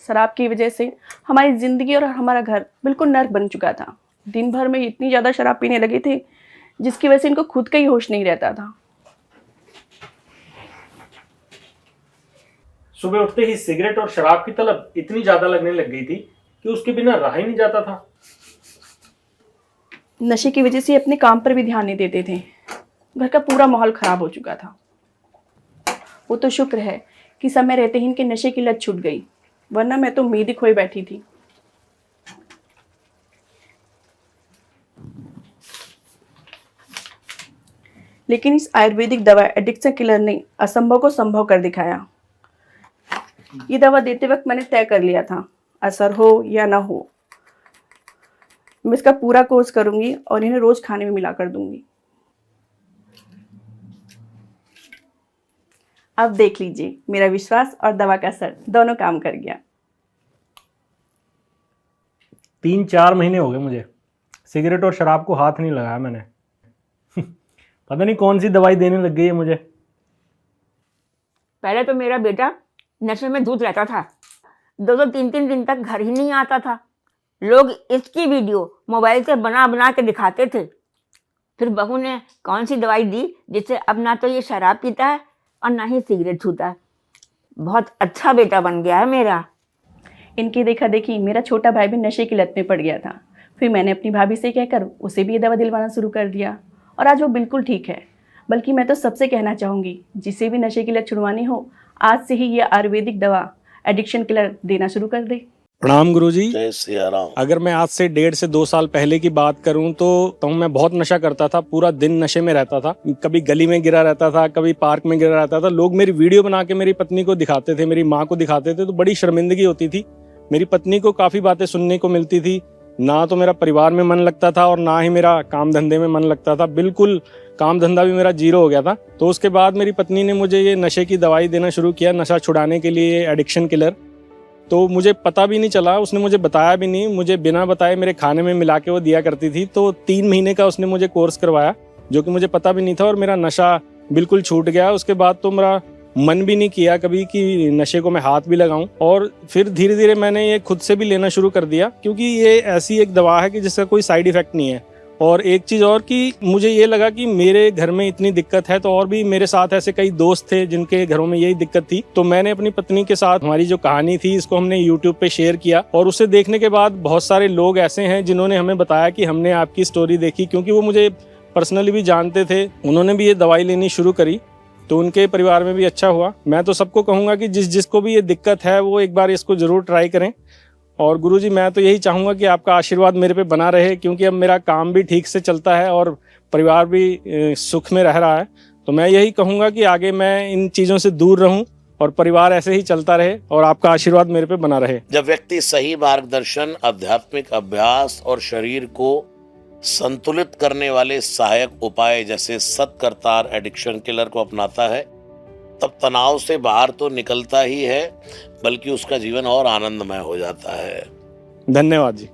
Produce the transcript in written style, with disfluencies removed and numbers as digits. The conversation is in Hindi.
शराब की वजह से हमारी ज़िंदगी और हमारा घर बिल्कुल नर्क बन चुका था। दिन भर में इतनी ज़्यादा शराब पीने लगे थे जिसकी वजह से इनको खुद का ही होश नहीं रहता था। सुबह उठते ही सिगरेट और शराब की तलब इतनी ज्यादा लगने लग गई थी कि उसके बिना रहा ही नहीं जाता था। नशे की वजह से अपने काम पर भी ध्यान नहीं देते थे। घर का पूरा माहौल खराब हो चुका था। वो तो शुक्र है कि समय रहते ही इनके नशे की लत छूट गई, वरना मैं तो उम्मीद ही खोई बैठी थी। लेकिन इस आयुर्वेदिक दवा एडिक्शन किलर ने असंभव को संभव कर दिखाया। ये दवा देते वक्त मैंने तय कर लिया था, असर हो या ना हो, मैं इसका पूरा कोर्स करूंगी और इन्हें रोज खाने में मिला कर दूंगी। अब देख लीजिए, मेरा विश्वास और दवा का असर दोनों काम कर गया। 3-4 महीने हो गए मुझे सिगरेट और शराब को हाथ नहीं लगाया मैंने। पता नहीं कौन सी दवाई देने लग गई है मुझे। पहले तो मेरा बेटा नशे में धुत रहता था, 2-2 3-3 दिन तक घर ही नहीं आता था। लोग इसकी वीडियो मोबाइल से बना बना के दिखाते थे। फिर बहू ने कौन सी दवाई दी जिससे अब ना तो ये शराब पीता है और ना ही सिगरेट छूता है। बहुत अच्छा बेटा बन गया है मेरा। इनकी देखा देखी मेरा छोटा भाई भी नशे की लत में पड़ गया था। फिर मैंने अपनी भाभी से कहकर उसे भी ये दवा दिलवाना शुरू कर दिया और आज वो बिल्कुल ठीक है। बल्कि मैं तो सबसे कहना चाहूँगी, जिसे भी नशे की लत छुड़वानी हो, आज से ही ये आयुर्वेदिक दवा एडिक्शन किलर देना शुरू कर दे। प्रणाम गुरुजी। जय सिया राम। अगर मैं आज से 1.5 से 2 साल पहले की बात करूं तो मैं बहुत नशा करता था। पूरा दिन नशे में रहता था। कभी गली में गिरा रहता था, कभी पार्क में गिरा रहता था। लोग मेरी वीडियो बना के मेरी पत्नी को दिखाते थे, मेरी माँ को दिखाते थे, तो बड़ी शर्मिंदगी होती थी। मेरी पत्नी को काफ़ी बातें सुनने को मिलती थी। ना तो मेरा परिवार में मन लगता था और ना ही मेरा काम धंधे में मन लगता था। बिल्कुल काम धंधा भी मेरा जीरो हो गया था। तो उसके बाद मेरी पत्नी ने मुझे ये नशे की दवाई देना शुरू किया, नशा छुड़ाने के लिए, एडिक्शन किलर। तो मुझे पता भी नहीं चला, उसने मुझे बताया भी नहीं, मुझे बिना बताए मेरे खाने में मिला के वो दिया करती थी। तो 3 महीने का उसने मुझे कोर्स करवाया, जो कि मुझे पता भी नहीं था, और मेरा नशा बिल्कुल छूट गया। उसके बाद तो मेरा मन भी नहीं किया कभी कि नशे को मैं हाथ भी लगाऊं। और फिर धीरे धीरे मैंने ये खुद से भी लेना शुरू कर दिया, क्योंकि ये ऐसी एक दवा है कि जिसका कोई साइड इफेक्ट नहीं है। और एक चीज़ और कि मुझे ये लगा कि मेरे घर में इतनी दिक्कत है तो और भी मेरे साथ ऐसे कई दोस्त थे जिनके घरों में यही दिक्कत थी। तो मैंने अपनी पत्नी के साथ हमारी जो कहानी थी इसको हमने यूट्यूब पे शेयर किया, और उसे देखने के बाद बहुत सारे लोग ऐसे हैं जिन्होंने हमें बताया कि हमने आपकी स्टोरी देखी, क्योंकि वो मुझे पर्सनली भी जानते थे। उन्होंने भी ये दवाई लेनी शुरू करी तो उनके परिवार में भी अच्छा हुआ। मैं तो सबको कहूँगा कि जिसको भी ये दिक्कत है वो एक बार इसको ज़रूर ट्राई करें। और गुरुजी, मैं तो यही चाहूँगा कि आपका आशीर्वाद मेरे पे बना रहे, क्योंकि अब मेरा काम भी ठीक से चलता है और परिवार भी सुख में रह रहा है। तो मैं यही कहूँगा कि आगे मैं इन चीज़ों से दूर रहूँ और परिवार ऐसे ही चलता रहे और आपका आशीर्वाद मेरे पे बना रहे। जब व्यक्ति सही मार्गदर्शन, आध्यात्मिक अभ्यास और शरीर को संतुलित करने वाले सहायक उपाय जैसे सत्कर्तार एडिक्शन किलर को अपनाता है, तब तनाव से बाहर तो निकलता ही है, बल्कि उसका जीवन और आनंदमय हो जाता है। धन्यवाद जी।